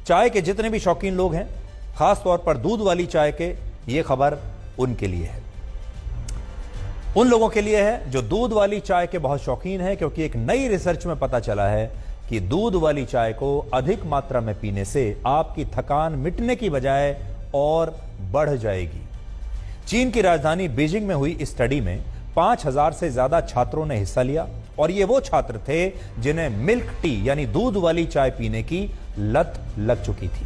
चाय के जितने भी शौकीन लोग हैं, खास तौर पर दूध वाली चाय के, ये खबर उनके लिए है। उन लोगों के लिए है जो दूध वाली चाय के बहुत शौकीन हैं, क्योंकि एक नई रिसर्च में पता चला है कि दूध वाली चाय को अधिक मात्रा में पीने से आपकी थकान मिटने की बजाय और बढ़ जाएगी। चीन की राजधानी बीजिंग में हुई इस स्टडी में 5000 से ज्यादा छात्रों ने हिस्सा लिया, और ये वो छात्र थे जिन्हें मिल्क टी यानी दूध वाली चाय पीने की लत लग चुकी थी।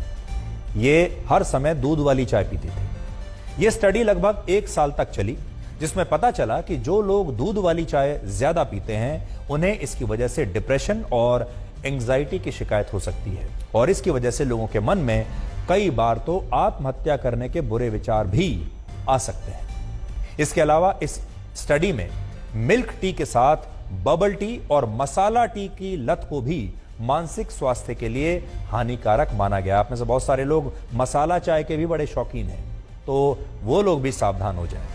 ये हर समय दूध वाली चाय पीते थे। यह स्टडी लगभग 1 साल तक चली, जिसमें पता चला कि जो लोग दूध वाली चाय ज्यादा पीते हैं उन्हें इसकी वजह से डिप्रेशन और एंग्जाइटी की शिकायत हो सकती है, और इसकी वजह से लोगों के मन में कई बार तो आत्महत्या करने के बुरे विचार भी आ सकते हैं। इसके अलावा इस स्टडी में मिल्क टी के साथ बबल टी और मसाला टी की लत को भी मानसिक स्वास्थ्य के लिए हानिकारक माना गया। आप में से बहुत सारे लोग मसाला चाय के भी बड़े शौकीन हैं, तो वो लोग भी सावधान हो जाएं।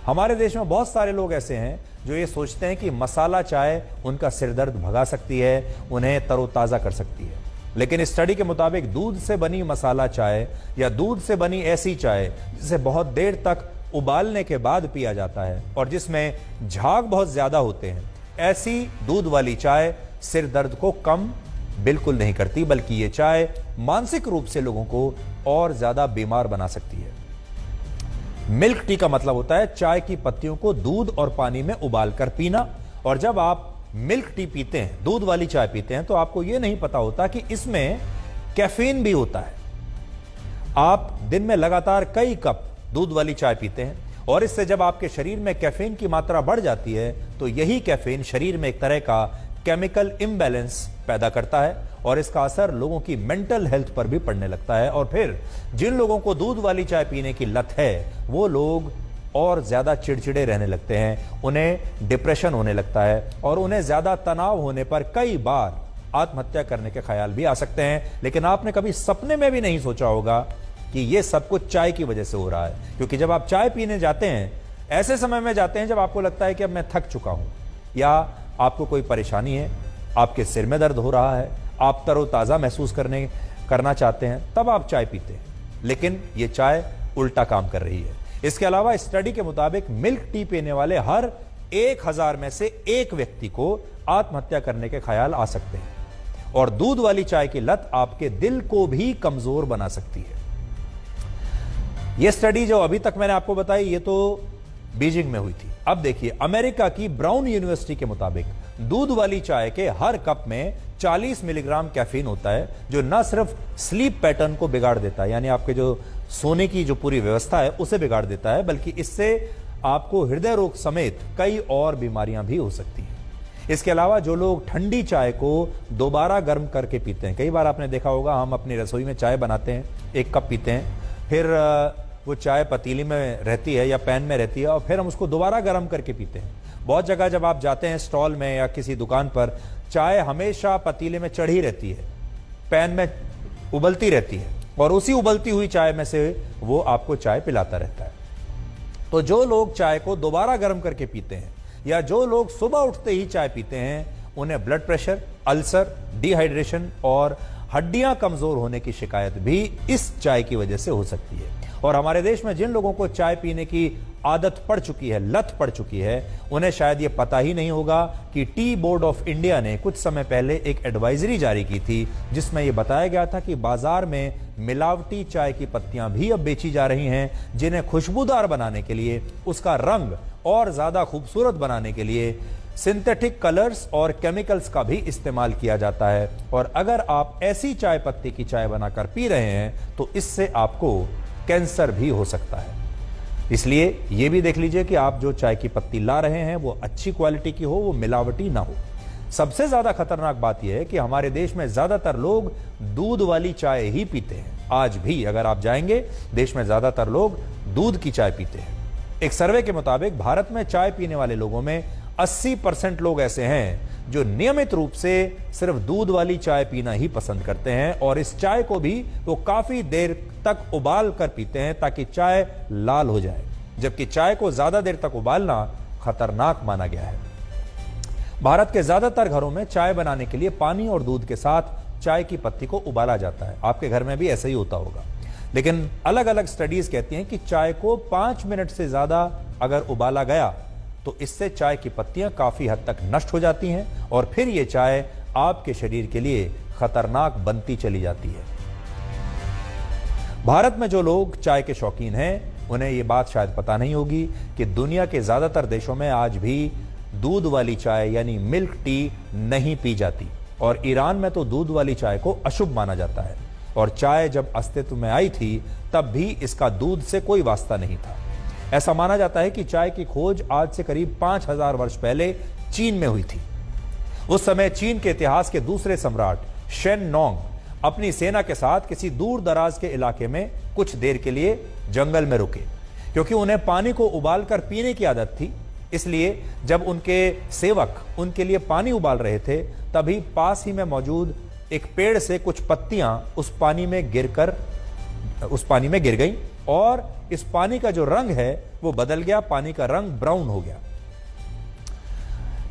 हमारे देश में बहुत सारे लोग ऐसे हैं जो ये सोचते हैं कि मसाला चाय उनका सिरदर्द भगा सकती है, उन्हें तरोताजा कर सकती है। लेकिन इस स्टडी के मुताबिक दूध से बनी मसाला चाय या दूध से बनी ऐसी चाय जिसे बहुत देर तक उबालने के बाद पिया जाता है और जिसमें झाग बहुत ज्यादा होते हैं, ऐसी दूध वाली चाय सिर दर्द को कम बिल्कुल नहीं करती, बल्कि ये चाय मानसिक रूप से लोगों को और ज्यादा बीमार बना सकती है। मिल्क टी का मतलब होता है चाय की पत्तियों को दूध और पानी में उबालकर पीना, और जब आप मिल्क टी पीते हैं, दूध वाली चाय पीते हैं, तो आपको यह नहीं पता होता कि इसमें कैफीन भी होता है। आप दिन में लगातार कई कप दूध वाली चाय पीते हैं, और इससे जब आपके शरीर में कैफीन की मात्रा बढ़ जाती है तो यही कैफीन शरीर में एक तरह का केमिकल इम्बैलेंस पैदा करता है, और इसका असर लोगों की मेंटल हेल्थ पर भी पड़ने लगता है। और फिर जिन लोगों को दूध वाली चाय पीने की लत है, वो लोग और ज्यादा चिड़चिड़े रहने लगते हैं, उन्हें डिप्रेशन होने लगता है, और उन्हें ज्यादा तनाव होने पर कई बार आत्महत्या करने के ख्याल भी आ सकते हैं। लेकिन आपने कभी सपने में भी नहीं सोचा होगा कि यह सब कुछ चाय की वजह से हो रहा है, क्योंकि जब आप चाय पीने जाते हैं, ऐसे समय में जाते हैं जब आपको लगता है कि अब मैं थक चुका हूं, या आपको कोई परेशानी है, आपके सिर में दर्द हो रहा है, आप तरोताजा महसूस करना चाहते हैं, तब आप चाय पीते हैं। लेकिन यह चाय उल्टा काम कर रही है। इसके अलावा स्टडी के मुताबिक मिल्क टी पीने वाले हर 1000 में से 1 व्यक्ति को आत्महत्या करने के ख्याल आ सकते हैं, और दूध वाली चाय की लत आपके दिल को भी कमजोर बना सकती है। यह स्टडी जो अभी तक मैंने आपको बताई, ये तो बीजिंग में हुई थी। अब देखिए, अमेरिका की ब्राउन यूनिवर्सिटी के मुताबिक दूध वाली चाय के हर कप में 40 मिलीग्राम कैफीन होता है, जो न सिर्फ स्लीप पैटर्न को बिगाड़ देता है, यानी आपके जो सोने की जो पूरी व्यवस्था है उसे बिगाड़ देता है, बल्कि इससे आपको हृदय रोग समेत कई और बीमारियां भी हो सकती हैं। इसके अलावा जो लोग ठंडी चाय को दोबारा गर्म करके पीते हैं, कई बार आपने देखा होगा, हम अपनी रसोई में चाय बनाते हैं, 1 कप पीते हैं, फिर वो चाय पतीली में रहती है या पैन में रहती है, और फिर हम उसको दोबारा गर्म करके पीते हैं। बहुत जगह जब आप जाते हैं स्टॉल में या किसी दुकान पर, चाय हमेशा पतीले में चढ़ी रहती है, पैन में उबलती रहती है, और उसी उबलती हुई चाय में से वो आपको चाय पिलाता रहता है। तो जो लोग चाय को दोबारा गर्म करके पीते हैं, या जो लोग सुबह उठते ही चाय पीते हैं, उन्हें ब्लड प्रेशर, अल्सर, डिहाइड्रेशन और हड्डियां कमजोर होने की शिकायत भी इस चाय की वजह से हो सकती है। और हमारे देश में जिन लोगों को चाय पीने की आदत पड़ चुकी है, लत पड़ चुकी है, उन्हें शायद ये पता ही नहीं होगा कि टी बोर्ड ऑफ इंडिया ने कुछ समय पहले एक एडवाइजरी जारी की थी, जिसमें यह बताया गया था कि बाजार में मिलावटी चाय की पत्तियां भी अब बेची जा रही हैं, जिन्हें खुशबूदार बनाने के लिए, उसका रंग और ज्यादा खूबसूरत बनाने के लिए सिंथेटिक कलर्स और केमिकल्स का भी इस्तेमाल किया जाता है। और अगर आप ऐसी चाय पत्ती की चाय बनाकर पी रहे हैं तो इससे आपको कैंसर भी हो सकता है। इसलिए यह भी देख लीजिए कि आप जो चाय की पत्ती ला रहे हैं वो अच्छी क्वालिटी की हो, वो मिलावटी ना हो। सबसे ज्यादा खतरनाक बात यह है कि हमारे देश में ज्यादातर लोग दूध वाली चाय ही पीते हैं। आज भी अगर आप जाएंगे, देश में ज्यादातर लोग दूध की चाय पीते हैं। एक सर्वे के मुताबिक भारत में चाय पीने वाले लोगों में 80% लोग ऐसे हैं जो नियमित रूप से सिर्फ दूध वाली चाय पीना ही पसंद करते हैं, और इस चाय को भी वो काफी देर तक उबाल कर पीते हैं ताकि चाय लाल हो जाए, जबकि चाय को ज्यादा देर तक उबालना खतरनाक माना गया है। भारत के ज्यादातर घरों में चाय बनाने के लिए पानी और दूध के साथ चाय की पत्ती को उबाला जाता है। आपके घर में भी ऐसा ही होता होगा। लेकिन अलग अलग स्टडीज कहती हैं कि चाय को 5 मिनट से ज्यादा अगर उबाला गया तो इससे चाय की पत्तियां काफी हद तक नष्ट हो जाती हैं और फिर ये चाय आपके शरीर के लिए खतरनाक बनती चली जाती है। भारत में जो लोग चाय के शौकीन हैं उन्हें यह बात शायद पता नहीं होगी कि दुनिया के ज्यादातर देशों में आज भी दूध वाली चाय यानी मिल्क टी नहीं पी जाती और ईरान में तो दूध वाली चाय को अशुभ माना जाता है और चाय जब अस्तित्व में आई थी तब भी इसका दूध से कोई वास्ता नहीं था। ऐसा माना जाता है कि चाय की खोज आज से करीब 5000 वर्ष पहले चीन में हुई थी। उस समय चीन के इतिहास के दूसरे सम्राट शेन नोंग अपनी सेना के साथ किसी दूर दराज के इलाके में कुछ देर के लिए जंगल में रुके। क्योंकि उन्हें पानी को उबालकर पीने की आदत थी, इसलिए जब उनके सेवक उनके लिए पानी उबाल रहे थे तभी पास ही में मौजूद एक पेड़ से कुछ पत्तियां उस पानी में गिर गईं और इस पानी का जो रंग है वो बदल गया, पानी का रंग ब्राउन हो गया।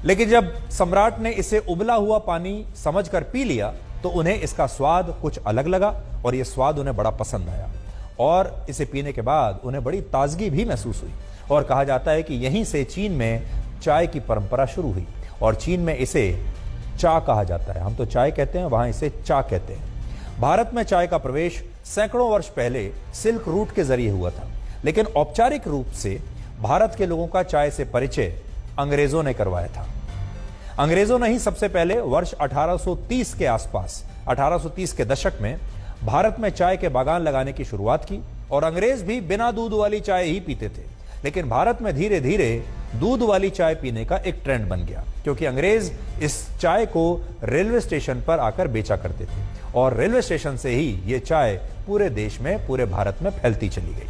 लेकिन जब सम्राट ने इसे उबला हुआ पानी समझकर पी लिया तो उन्हें इसका स्वाद कुछ अलग लगा और यह स्वाद उन्हें बड़ा पसंद आया और इसे पीने के बाद उन्हें बड़ी ताजगी भी महसूस हुई और कहा जाता है कि यहीं से चीन में चाय की परंपरा शुरू हुई और चीन में इसे चा कहा जाता है। हम तो चाय कहते हैं, वहां इसे चा कहते हैं। भारत में चाय का प्रवेश सैकड़ों वर्ष पहले सिल्क रूट के जरिए हुआ था, लेकिन औपचारिक रूप से भारत के लोगों का चाय से परिचय अंग्रेजों ने करवाया था। अंग्रेजों ने ही सबसे पहले वर्ष 1830 के आसपास 1830 के दशक में भारत में चाय के बागान लगाने की शुरुआत की और अंग्रेज भी बिना दूध वाली चाय ही पीते थे। लेकिन भारत में धीरे धीरे दूध वाली चाय पीने का एक ट्रेंड बन गया क्योंकि अंग्रेज इस चाय को रेलवे स्टेशन पर आकर बेचा करते थे और रेलवे स्टेशन से ही ये चाय पूरे देश में, पूरे भारत में फैलती चली गई।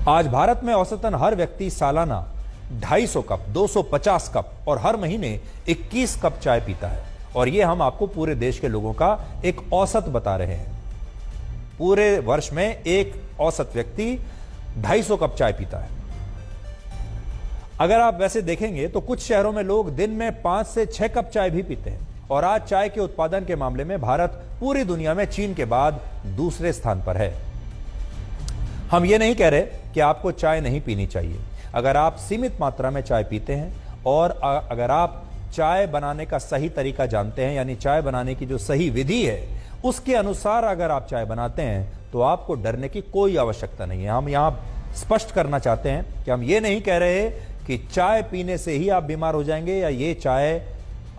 आज भारत में औसतन हर व्यक्ति सालाना 250 कप, 250 कप और हर महीने 21 कप चाय पीता है और ये हम आपको पूरे देश के लोगों का एक औसत बता रहे हैं। पूरे वर्ष में एक औसत व्यक्ति 250 कप चाय पीता है। अगर आप वैसे देखेंगे तो कुछ शहरों में लोग दिन में 5 से 6 कप चाय भी पीते हैं और आज चाय के उत्पादन के मामले में भारत पूरी दुनिया में चीन के बाद दूसरे स्थान पर है। हम ये नहीं कह रहे कि आपको चाय नहीं पीनी चाहिए। अगर आप सीमित मात्रा में चाय पीते हैं और अगर आप चाय बनाने का सही तरीका जानते हैं, यानी चाय बनाने की जो सही विधि है उसके अनुसार अगर आप चाय बनाते हैं तो आपको डरने की कोई आवश्यकता नहीं है। हम यहाँ स्पष्ट करना चाहते हैं कि हम ये नहीं कह रहे कि चाय पीने से ही आप बीमार हो जाएंगे या ये चाय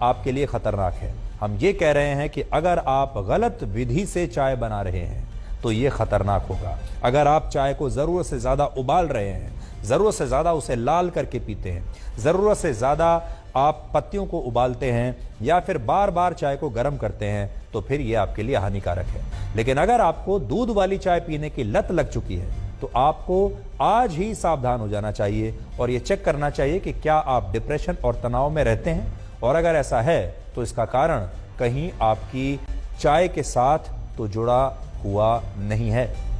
आपके लिए खतरनाक है। हम ये कह रहे हैं कि अगर आप गलत विधि से चाय बना रहे हैं तो ये खतरनाक होगा। अगर आप चाय को जरूरत से ज्यादा उबाल रहे हैं, जरूरत से ज्यादा उसे लाल करके पीते हैं, जरूरत से ज्यादा आप पत्तियों को उबालते हैं या फिर बार बार चाय को गर्म करते हैं तो फिर यह आपके लिए हानिकारक है। लेकिन अगर आपको दूध वाली चाय पीने की लत लग चुकी है तो आपको आज ही सावधान हो जाना चाहिए और यह चेक करना चाहिए कि क्या आप डिप्रेशन और तनाव में रहते हैं और अगर ऐसा है तो इसका कारण कहीं आपकी चाय के साथ तो जुड़ा हुआ नहीं है।